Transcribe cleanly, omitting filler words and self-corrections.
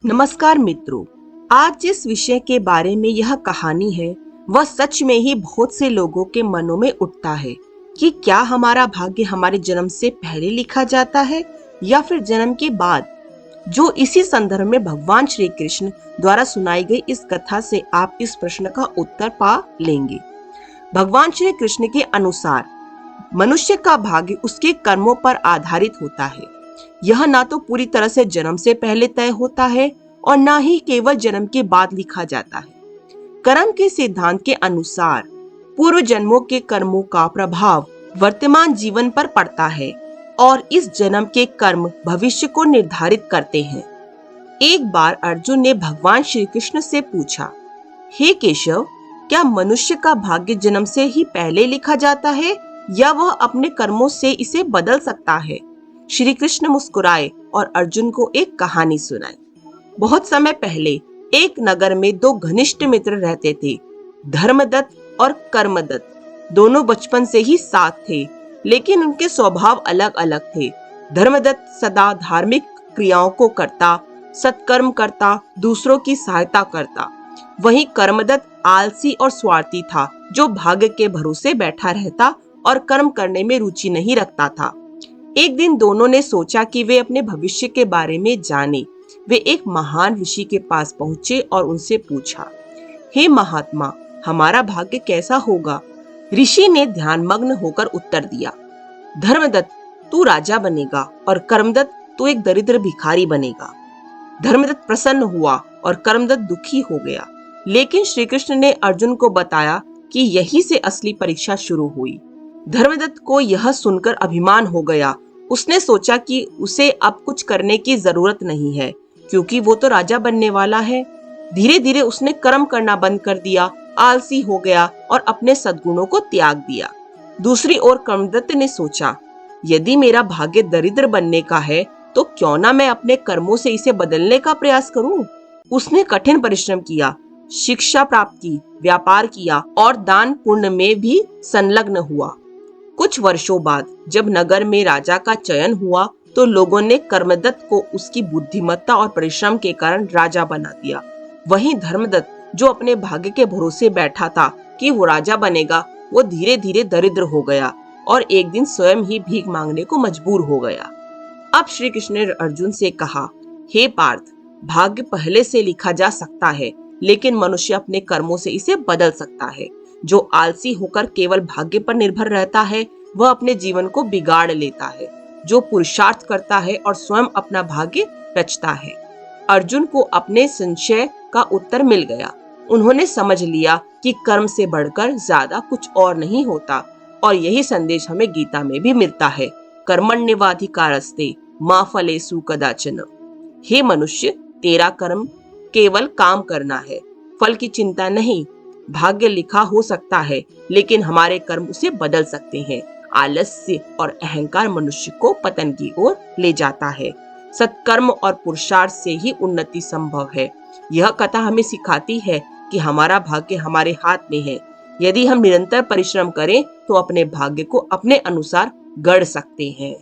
नमस्कार मित्रों, आज जिस विषय के बारे में यह कहानी है वह सच में ही बहुत से लोगों के मनों में उठता है कि क्या हमारा भाग्य हमारे जन्म से पहले लिखा जाता है या फिर जन्म के बाद। जो इसी संदर्भ में भगवान श्री कृष्ण द्वारा सुनाई गई इस कथा से आप इस प्रश्न का उत्तर पा लेंगे। भगवान श्री कृष्ण के अनुसार मनुष्य का भाग्य उसके कर्मों पर आधारित होता है। यह ना तो पूरी तरह से जन्म से पहले तय होता है और ना ही केवल जन्म के बाद लिखा जाता है। कर्म के सिद्धांत के अनुसार पूर्व जन्मों के कर्मों का प्रभाव वर्तमान जीवन पर पड़ता है और इस जन्म के कर्म भविष्य को निर्धारित करते हैं। एक बार अर्जुन ने भगवान श्री कृष्ण से पूछा, हे केशव, क्या मनुष्य का भाग्य जन्म से ही पहले लिखा जाता है या वह अपने कर्मों से इसे बदल सकता है? श्री कृष्ण मुस्कुराए और अर्जुन को एक कहानी सुनाई। बहुत समय पहले एक नगर में दो घनिष्ठ मित्र रहते थे, धर्मदत्त और कर्मदत्त। दोनों बचपन से ही साथ थे, लेकिन उनके स्वभाव अलग अलग थे। धर्मदत्त सदा धार्मिक क्रियाओं को करता, सत्कर्म करता, दूसरों की सहायता करता। वहीं कर्मदत्त आलसी और स्वार्थी था, जो भाग्य के भरोसे बैठा रहता और कर्म करने में रुचि नहीं रखता था। एक दिन दोनों ने सोचा कि वे अपने भविष्य के बारे में जाने। वे एक महान ऋषि के पास पहुंचे और उनसे पूछा, हे महात्मा, हमारा भाग्य कैसा होगा? ऋषि ने ध्यानमग्न होकर उत्तर दिया, धर्मदत्त, तू राजा बनेगा और कर्मदत्त, तू एक दरिद्र भिखारी बनेगा। धर्मदत्त प्रसन्न हुआ और कर्मदत्त दुखी हो गया। लेकिन श्री कृष्ण ने अर्जुन को बताया कि यहीं से असली परीक्षा शुरू हुई। धर्मदत्त को यह सुनकर अभिमान हो गया। उसने सोचा कि उसे अब कुछ करने की जरूरत नहीं है, क्योंकि वो तो राजा बनने वाला है। धीरे धीरे उसने कर्म करना बंद कर दिया, आलसी हो गया और अपने सद्गुणों को त्याग दिया। दूसरी ओर कर्मदत्त ने सोचा, यदि मेरा भाग्य दरिद्र बनने का है तो क्यों ना मैं अपने कर्मों से इसे बदलने का प्रयास करूं। उसने कठिन परिश्रम किया, शिक्षा प्राप्त की, व्यापार किया और दान पुण्य में भी संलग्न हुआ। कुछ वर्षों बाद जब नगर में राजा का चयन हुआ तो लोगों ने कर्मदत्त को उसकी बुद्धिमत्ता और परिश्रम के कारण राजा बना दिया। वहीं धर्मदत्त, जो अपने भाग्य के भरोसे बैठा था कि वो राजा बनेगा, वो धीरे धीरे दरिद्र हो गया और एक दिन स्वयं ही भीख मांगने को मजबूर हो गया। अब श्री कृष्ण ने अर्जुन से कहा, हे पार्थ, भाग्य पहले से लिखा जा सकता है, लेकिन मनुष्य अपने कर्मों से इसे बदल सकता है। जो आलसी होकर केवल भाग्य पर निर्भर रहता है वह अपने जीवन को बिगाड़ लेता है। जो पुरुषार्थ करता है और स्वयं अपना भाग्य रचता है। अर्जुन को अपने संशय का उत्तर मिल गया। उन्होंने समझ लिया कि कर्म से बढ़कर ज्यादा कुछ और नहीं होता और यही संदेश हमें गीता में भी मिलता है, कर्मण्येवाधिकारस्ते मा फलेषु कदाचन। हे मनुष्य, तेरा कर्म केवल काम करना है, फल की चिंता नहीं। भाग्य लिखा हो सकता है, लेकिन हमारे कर्म उसे बदल सकते हैं। आलस्य और अहंकार मनुष्य को पतन की ओर ले जाता है। सत्कर्म और पुरुषार्थ से ही उन्नति संभव है। यह कथा हमें सिखाती है कि हमारा भाग्य हमारे हाथ में है। यदि हम निरंतर परिश्रम करें तो अपने भाग्य को अपने अनुसार गढ़ सकते हैं।